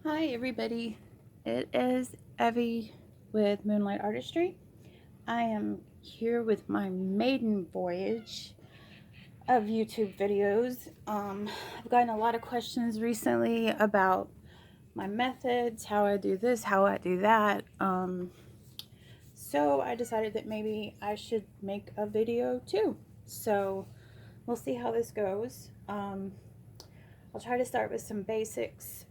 Hi everybody, it is Evie with Moonlight Artistry. I am here with my maiden voyage of YouTube videos. I've gotten a lot of questions recently about my methods, how I do this, how I do that. So I decided that maybe I should make a video too. So we'll see how this goes. I'll try to start with some basics.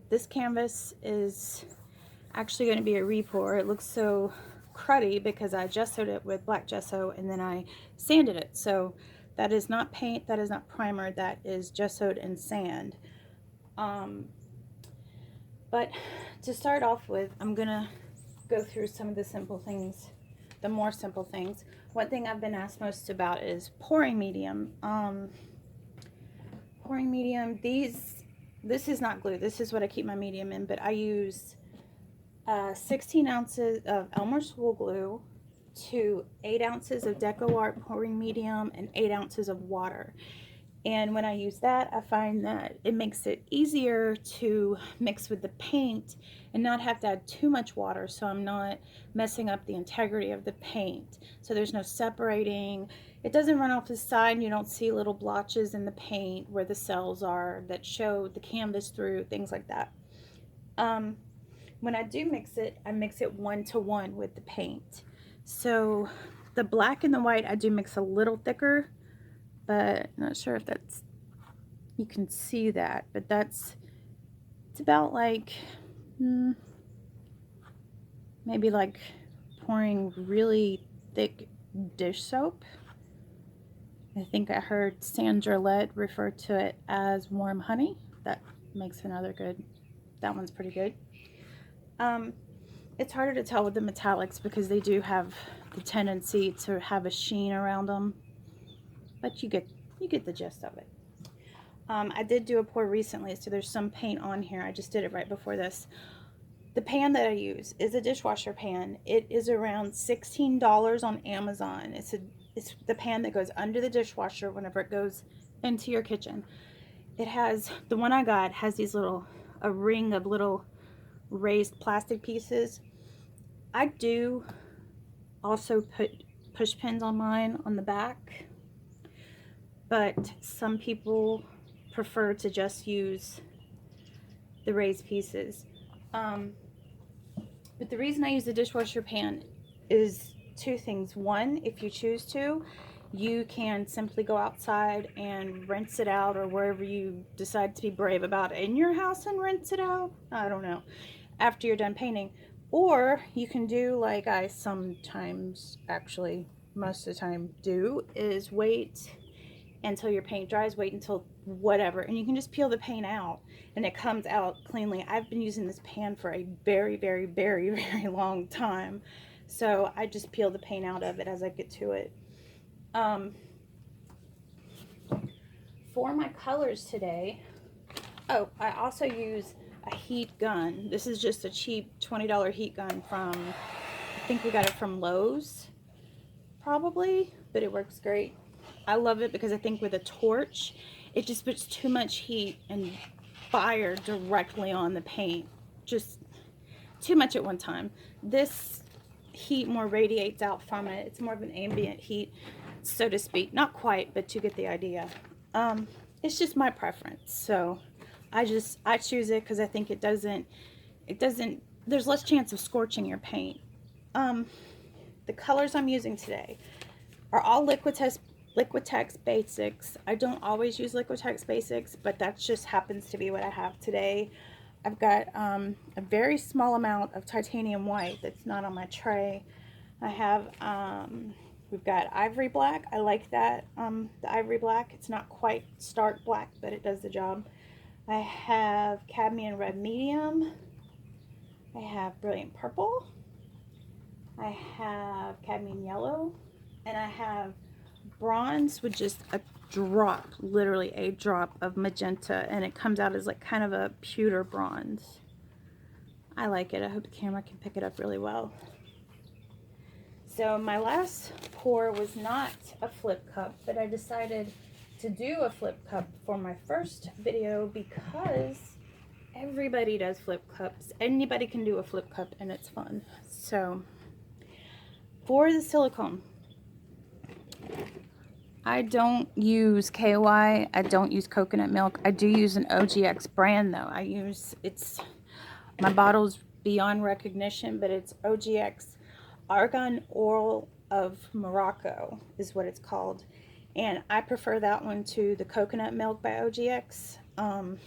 This canvas is actually going to be a repour. It looks so cruddy because I gessoed it with black gesso and then I sanded it. So that is not paint, that is not primer, that is gessoed and sand. But to start off with, I'm going to go through some of the simple things, the more simple things. One thing I've been asked most about is pouring medium. Pouring medium, this is not glue, this is what I keep my medium in, but I use 16 ounces of Elmer's wool glue to 8 ounces of Decoart pouring medium and 8 ounces of water. And when I use that, I find that it makes it easier to mix with the paint and not have to add too much water, so I'm not messing up the integrity of the paint. So there's no separating. It doesn't run off the side and you don't see little blotches in the paint where the cells are that show the canvas through, things like that. When I do mix it, I mix it 1-to-1 with the paint. So the black and the white I do mix a little thicker, but I'm not sure if that's, you can see that, but it's about like maybe like pouring really thick dish soap. I think I heard Sandra Lett refer to it as warm honey. That makes another good, that one's pretty good. It's harder to tell with the metallics because they do have the tendency to have a sheen around them, but you get the gist of it. I did do a pour recently, so there's some paint on here. I just did it right before this. The pan that I use is a dishwasher pan. It is around $16 on Amazon. It's the pan that goes under the dishwasher whenever it goes into your kitchen. It has, the one I got has these a ring of little raised plastic pieces. I do also put push pins on mine on the back, but some people prefer to just use the raised pieces. But the reason I use the dishwasher pan is two things. One, if you choose to, you can simply go outside and rinse it out, or wherever you decide to be brave about it in your house and rinse it out. I don't know. After you're done painting. Or you can do like I sometimes, actually most of the time do, is wait until your paint dries, wait until whatever, and you can just peel the paint out and it comes out cleanly. I've been using this pan for a very, very, very, very long time, so I just peel the paint out of it as I get to it. For my colors today, oh, I also use a heat gun. This is just a cheap $20 heat gun from, I think we got it from Lowe's, probably, but it works great. I love it because I think with a torch, it just puts too much heat and fire directly on the paint. Just too much at one time. This heat more radiates out from it. It's more of an ambient heat, so to speak. Not quite, but you get the idea. It's just my preference. So I choose it because I think it doesn't, there's less chance of scorching your paint. The colors I'm using today are all Liquitex Basics. I don't always use Liquitex Basics, but that just happens to be what I have today. I've got a very small amount of titanium white that's not on my tray. I have, we've got Ivory Black. I like that, the Ivory Black. It's not quite stark black, but it does the job. I have Cadmium Red Medium. I have Brilliant Purple. I have Cadmium Yellow. And I have bronze with just a drop, literally a drop of magenta, and it comes out as like kind of a pewter bronze. I like it. I hope the camera can pick it up really well. So my last pour was not a flip cup, but I decided to do a flip cup for my first video because everybody does flip cups. Anybody can do a flip cup and it's fun. So for the silicone, I don't use KY. I don't use coconut milk. I do use an OGX brand though. My bottle's beyond recognition, but it's OGX Argan Oil of Morocco is what it's called. And I prefer that one to the coconut milk by OGX. I'm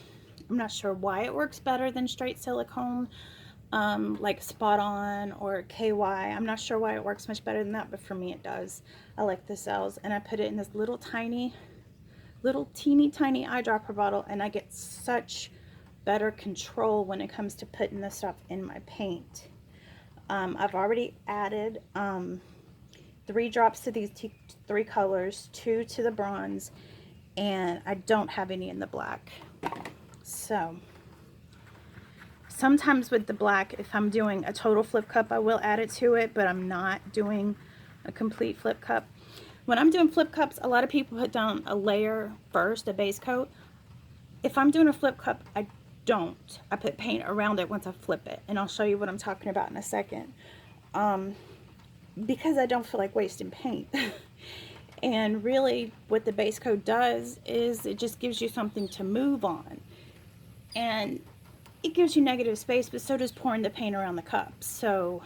not sure why it works better than straight silicone, like Spot On or KY. I'm not sure why it works much better than that, but for me it does. I like the cells, and I put it in this little teeny tiny eyedropper bottle, and I get such better control when it comes to putting this stuff in my paint. I've already added 3 drops to these 3 colors, 2 to the bronze, and I don't have any in the black. So sometimes with the black, if I'm doing a total flip cup, I will add it to it, but I'm not doing a complete flip cup. When I'm doing flip cups, a lot of people put down a layer first, a base coat. If I'm doing a flip cup, I don't. I put paint around it once I flip it, and I'll show you what I'm talking about in a second. Because I don't feel like wasting paint. And really what the base coat does is it just gives you something to move on. And it gives you negative space, but so does pouring the paint around the cup. So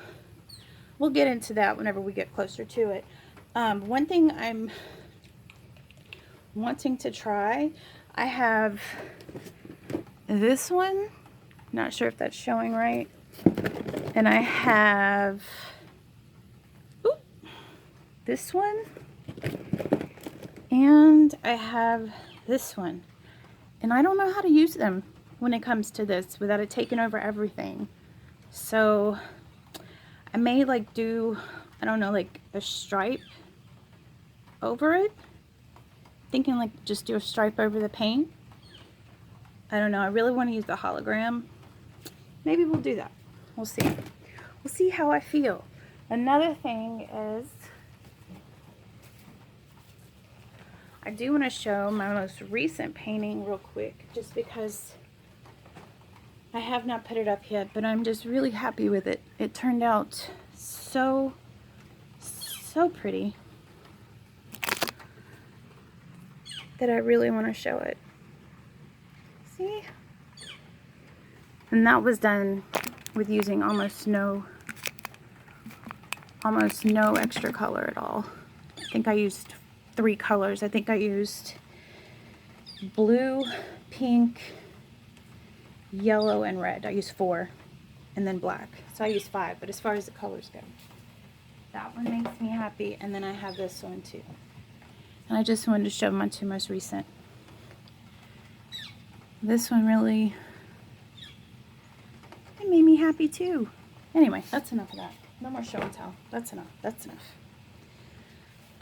we'll get into that whenever we get closer to it. One thing I'm wanting to try, I have this one, not sure if that's showing right, and I have this one, and I have this one, and I don't know how to use them when it comes to this without it taking over everything. So I may like do, I don't know, like a stripe over it, thinking like just do a stripe over the paint. I don't know, I really want to use the hologram. Maybe we'll do that. We'll see. We'll see how I feel. Another thing is, I do want to show my most recent painting real quick, just because I have not put it up yet, but I'm just really happy with it. It turned out so pretty that I really want to show it. See? And that was done with using almost no extra color at all. I think I used 3 colors. I think I used blue, pink, yellow, and red. I used 4, and then black. So I used 5, but as far as the colors go, that one makes me happy. And then I have this one too. And I just wanted to show my 2 most recent. This one really, it made me happy too. Anyway, that's enough of that. No more show and tell. That's enough. That's enough.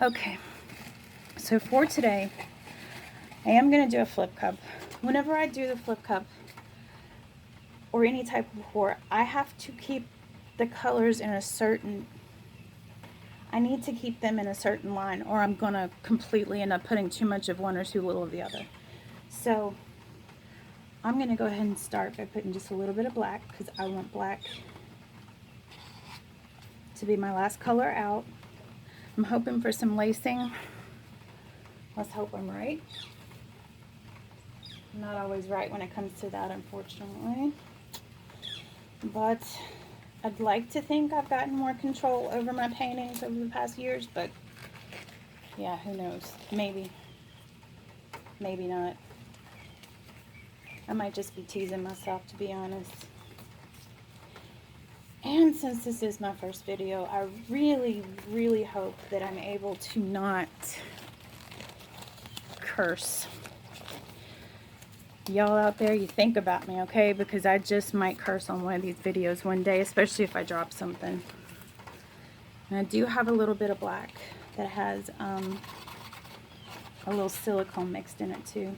Okay. So for today, I am going to do a flip cup. Whenever I do the flip cup or any type of pour, I have to keep the colors in a certain, I need to keep them in a certain line, or I'm going to completely end up putting too much of one or too little of the other. So I'm going to go ahead and start by putting just a little bit of black, because I want black to be my last color out. I'm hoping for some lacing. Let's hope I'm right. I'm not always right when it comes to that, unfortunately. But I'd like to think I've gotten more control over my paintings over the past years, but yeah, who knows? Maybe. Maybe not. I might just be teasing myself, to be honest. And since this is my first video, I really hope that I'm able to not curse. Y'all out there, you think about me, okay? Because I just might curse on one of these videos one day, especially if I drop something. And I do have a little bit of black that has a little silicone mixed in it too,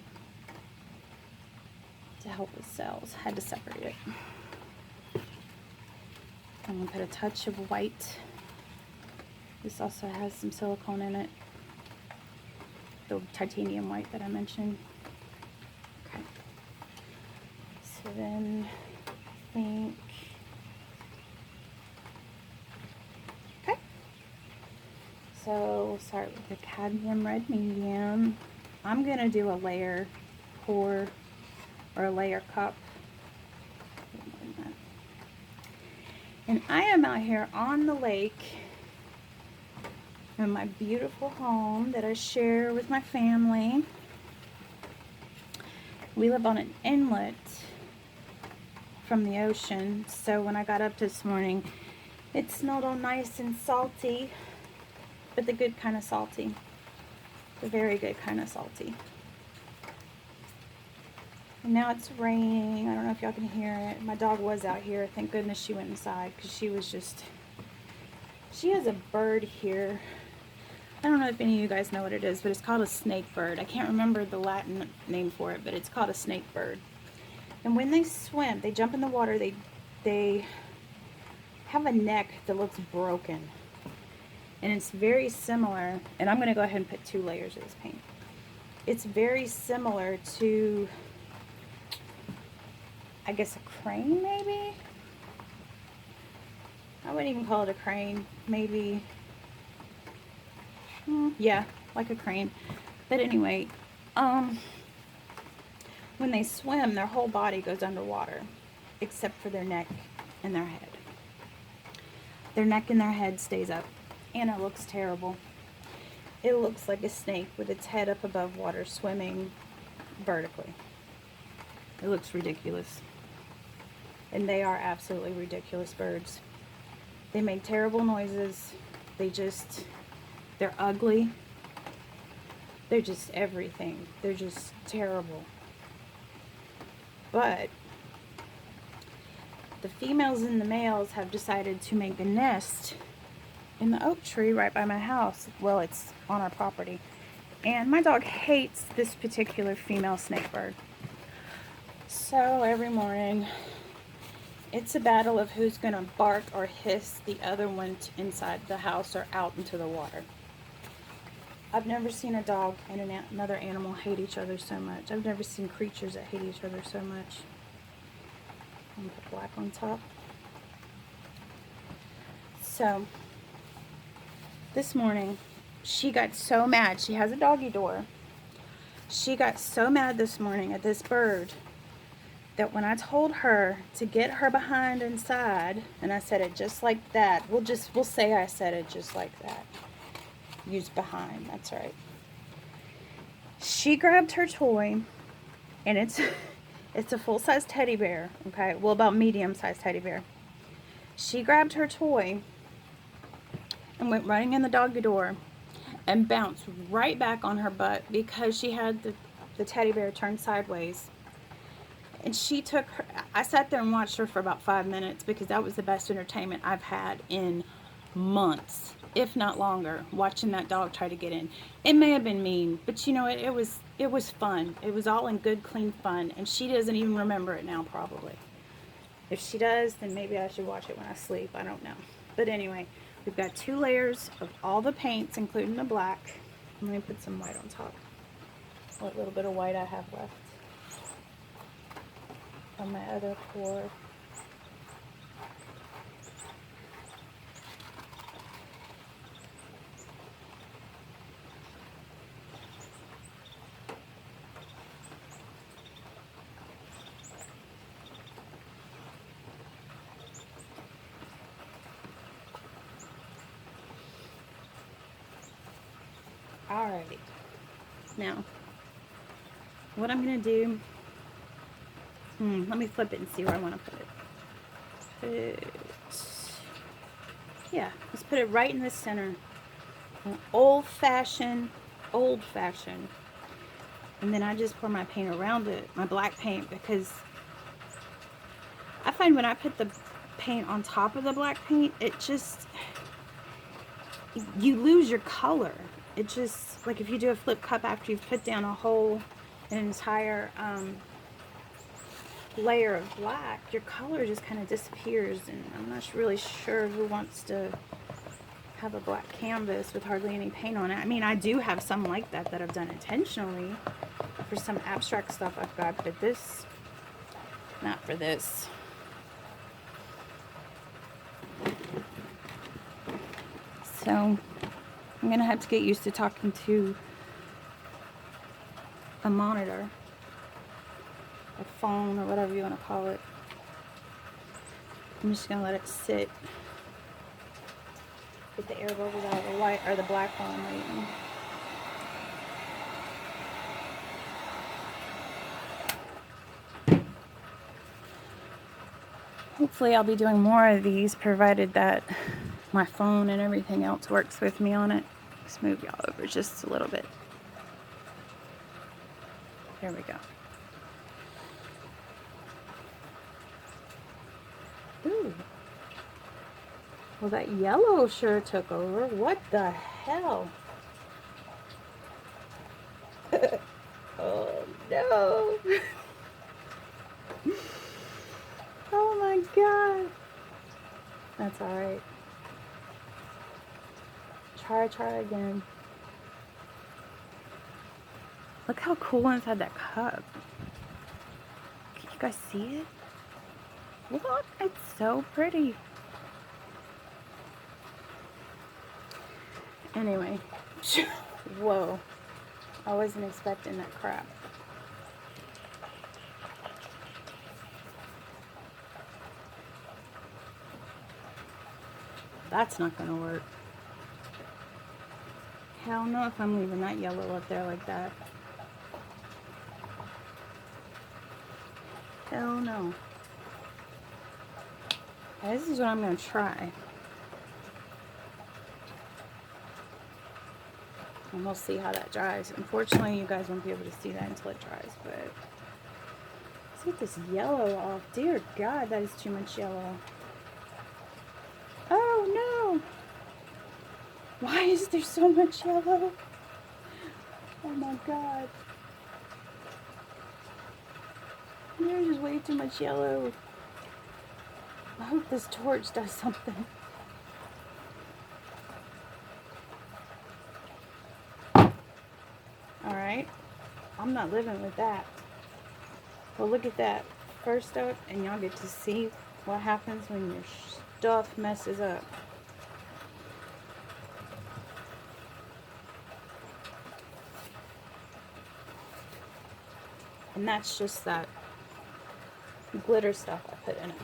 to help with cells. Had to separate it. I'm going to put a touch of white. This also has some silicone in it. The titanium white that I mentioned. Okay. So So then I think, okay. So we'll start with the Cadmium Red Medium. I'm going to do a layer pour or a layer cup. And I am out here on the lake in my beautiful home that I share with my family. We live on an inlet from the ocean, so when I got up this morning, it smelled all nice and salty, but the good kind of salty, the very good kind of salty. And now it's raining. I don't know if y'all can hear it. My dog was out here. Thank goodness she went inside because she was just, she has a bird here. I don't know if any of you guys know what it is, but it's called a snake bird. I can't remember the Latin name for it, but it's called a snake bird. And when they swim, they jump in the water, they have a neck that looks broken. And it's very similar, and I'm going to go ahead and put 2 layers of this paint. It's very similar to, I guess, a crane, maybe? I wouldn't even call it a crane. Maybe, yeah, like a crane. But anyway, when they swim, their whole body goes underwater, except for their neck and their head. Their neck and their head stays up, and it looks terrible. It looks like a snake with its head up above water, swimming vertically. It looks ridiculous. And they are absolutely ridiculous birds. They make terrible noises. They're ugly. They're just everything. They're just terrible. But the females and the males have decided to make a nest in the oak tree right by my house. Well, it's on our property. And my dog hates this particular female snake bird. So every morning, it's a battle of who's going to bark or hiss the other one inside the house or out into the water. I've never seen a dog and another animal hate each other so much. I've never seen creatures that hate each other so much. I'm going to put black on top. So, this morning, she got so mad. She has a doggy door. She got so mad this morning at this bird that when I told her to get her behind inside, and I said it just like that, we'll say I said it just like that. Use behind, that's right. She grabbed her toy, and it's a full-size teddy bear, okay? Well, about medium-sized teddy bear. She grabbed her toy and went running in the doggy door and bounced right back on her butt because she had the teddy bear turned sideways. And she took her, I sat there and watched her for about 5 minutes because that was the best entertainment I've had in months, if not longer, watching that dog try to get in. It may have been mean, but you know, it was fun. It was all in good, clean fun, and she doesn't even remember it now, probably. If she does, then maybe I should watch it when I sleep. I don't know. But anyway, we've got 2 layers of all the paints, including the black. I'm going to put some white on top. What little bit of white I have left on my other pour. Alrighty, now what I'm going to do, let me flip it and see where I want to put it. Yeah, let's put it right in the center. Old-fashioned, and then I just pour my paint around it, my black paint, because I find when I put the paint on top of the black paint, it just, you lose your color. It just, like if you do a flip cup after you've put down an entire layer of black, your color just kind of disappears, and I'm not really sure who wants to have a black canvas with hardly any paint on it. I mean, I do have some like that I've done intentionally for some abstract stuff I've got, but this Not for this. So I'm gonna have to get used to talking to a monitor, a phone, or whatever you want to call it. I'm just gonna let it sit. Get the air bubbles out of the white or the black while I'm waiting. Hopefully I'll be doing more of these, provided that my phone and everything else works with me on it. Let's move y'all over just a little bit. There we go. Ooh. Well, that yellow sure took over. What the hell? Oh, no. Oh, my God. That's all right. Try again. Look how cool inside that cup. Can you guys see it? Look, it's so pretty. Anyway, whoa, I wasn't expecting that crap. That's not gonna work. Hell no if I'm leaving that yellow up there like that. Hell no. This is what I'm gonna try. And we'll see how that dries. Unfortunately, you guys won't be able to see that until it dries, but let's get this yellow off. Dear God, that is too much yellow. Oh no! Why is there so much yellow? Oh my God. There's just way too much yellow. I hope this torch does something. Alright, I'm not living with that. Well, look at that. First up, and y'all get to see what happens when your stuff messes up. And that's just that glitter stuff I put in it.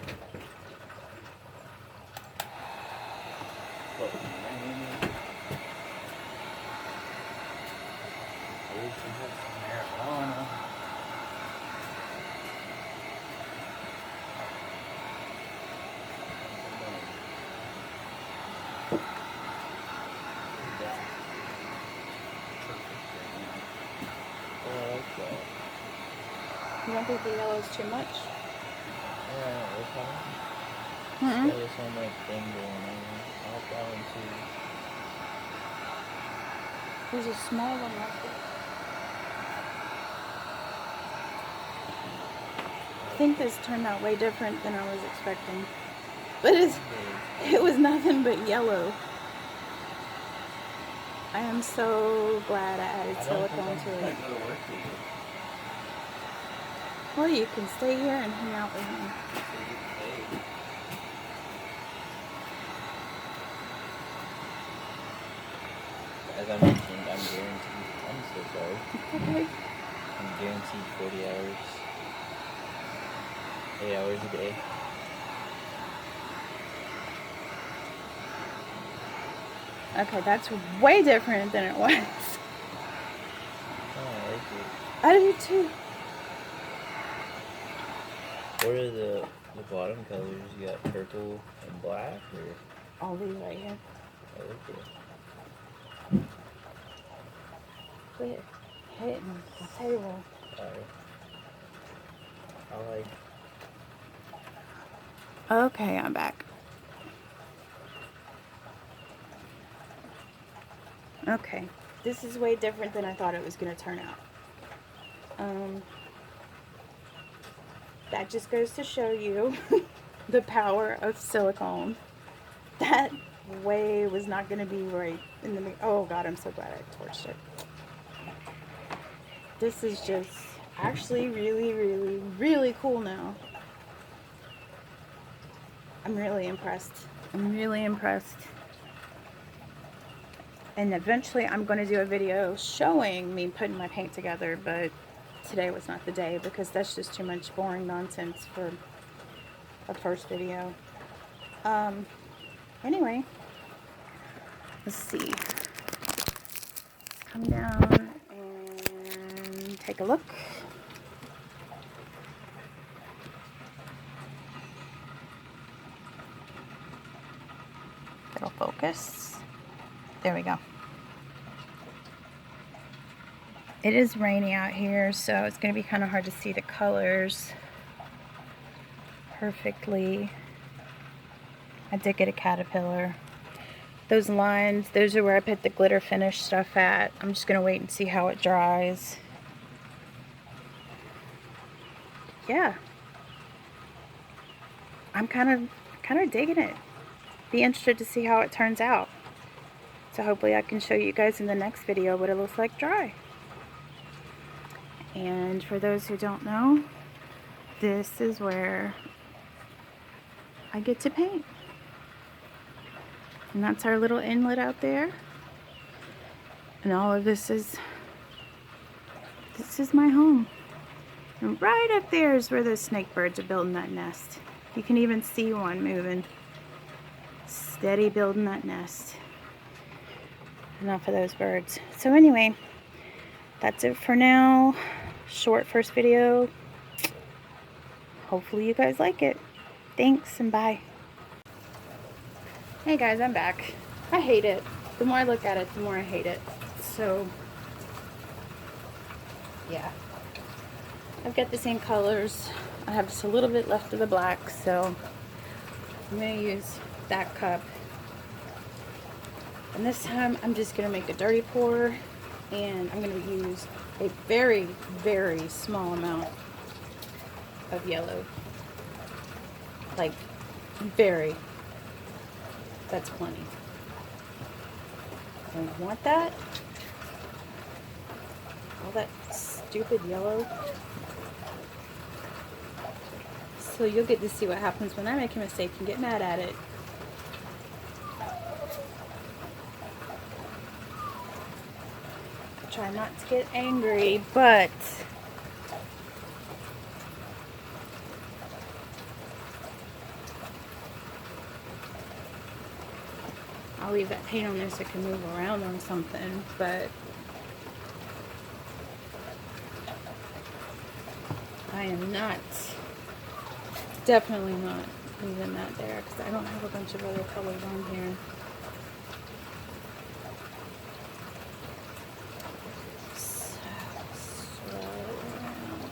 You don't think the yellow is too much? Yeah, it's fine. Mm-mm. Got this one like thing going on. I'll that one too. There's a small one like this. I think this turned out way different than I was expecting. But it was nothing but yellow. I am so glad I added silicone to it. Well, you can stay here and hang out with me. As I mentioned, I'm guaranteed. I'm so sorry. Okay. I'm guaranteed 40 hours. 8 hours a day. Okay, that's way different than it was. Oh, I like it. I do too. What are the bottom colors? You got purple and black, or? All these right here. I like it. Quit hitting the table. Alright. I like. Okay, I'm back. Okay, this is way different than I thought it was going to turn out. That just goes to show you the power of silicone. That way was not going to be right in the... Oh God, I'm so glad I torched it. This is just actually really, really, really cool now. I'm really impressed. I'm really impressed. And eventually I'm going to do a video showing me putting my paint together, but today was not the day because that's just too much boring nonsense for a first video. Anyway, let's see. Come down and take a look. It'll focus. There we go. It is rainy out here, so it's going to be kind of hard to see the colors perfectly. I did get a caterpillar. Those lines, those are where I put the glitter finish stuff at. I'm just going to wait and see how it dries. Yeah. I'm kind of digging it. Be interested to see how it turns out. So hopefully I can show you guys in the next video what it looks like dry. And for those who don't know, this is where I get to paint. And that's our little inlet out there. And all of this is my home. And right up there is where those snake birds are building that nest. You can even see one moving. Steady building that nest. Enough of those birds. So anyway, that's it for now. Short first video. Hopefully you guys like it. Thanks and bye. Hey guys, I'm back. I hate it. The more I look at it, the more I hate it. So, yeah. I've got the same colors. I have just a little bit left of the black, so I'm going to use that cup. And this time, I'm just going to make a dirty pour, and I'm going to use a very, very small amount of yellow. Like, very. That's plenty. Don't want that. All that stupid yellow. So you'll get to see what happens when I make a mistake and get mad at it. I try not to get angry, but I'll leave that paint on there so it can move around on something, but I am not, definitely not leaving that there because I don't have a bunch of other colors on here. So, swirl around.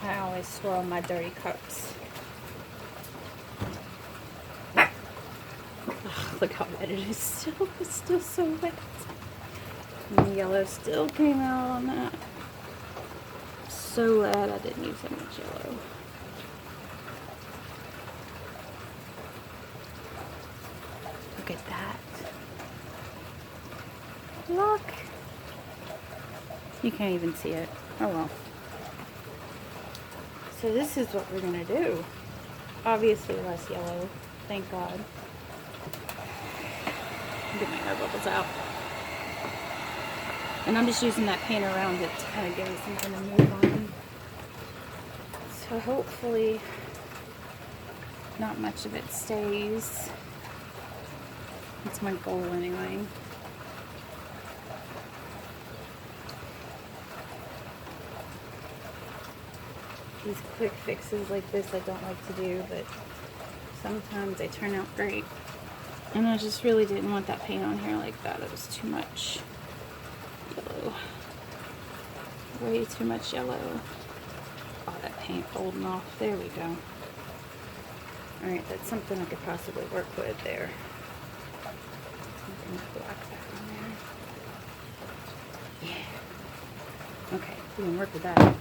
I always swirl my dirty cups. Look how wet it is still. It's still so wet. And the yellow still came out on that. So glad I didn't use that much yellow. Look at that. Look. You can't even see it. Oh well. So this is what we're going to do. Obviously less yellow. Thank God. Get my air bubbles out. And I'm just using that paint around it to kind of give it something to move on. So hopefully not much of it stays. That's my goal anyway. These quick fixes like this I don't like to do, but sometimes they turn out great. And I just really didn't want that paint on here like that. It was too much yellow. Way too much yellow. Oh, that paint folding off. There we go. Alright, that's something I could possibly work with there. Something black back on there. Yeah. Okay, we can work with that.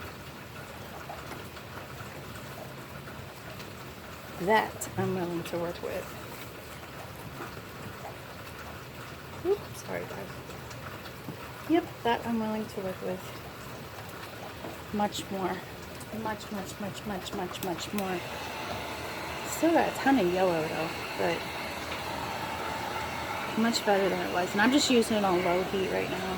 That I'm willing to work with. Oops, sorry guys. Yep, that I'm willing to work with. Much more. much, much, much, much, much, much more. Still got a ton of yellow though, but much better than it was. And I'm just using it on low heat right now.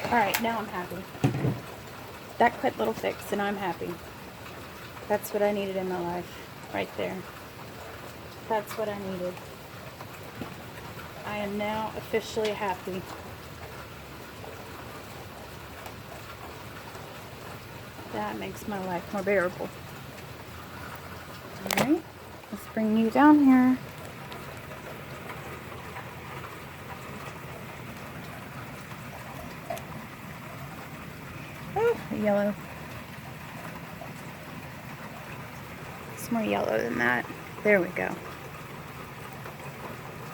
Alright, now I'm happy. That quick little fix, and I'm happy. That's what I needed in my life. Right there. That's what I needed. I am now officially happy. That makes my life more bearable. Alright, let's bring you down here. Oh, yellow. It's more yellow than that. There we go. I'm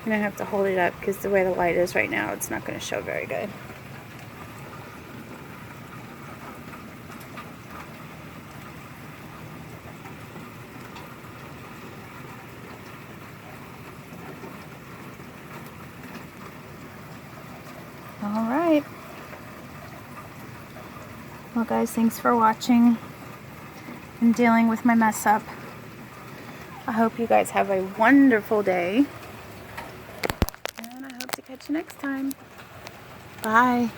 gonna have to hold it up because the way the light is right now, it's not gonna show very good. All right. Well, guys, thanks for watching and dealing with my mess up. I hope you guys have a wonderful day. And I hope to catch you next time. Bye.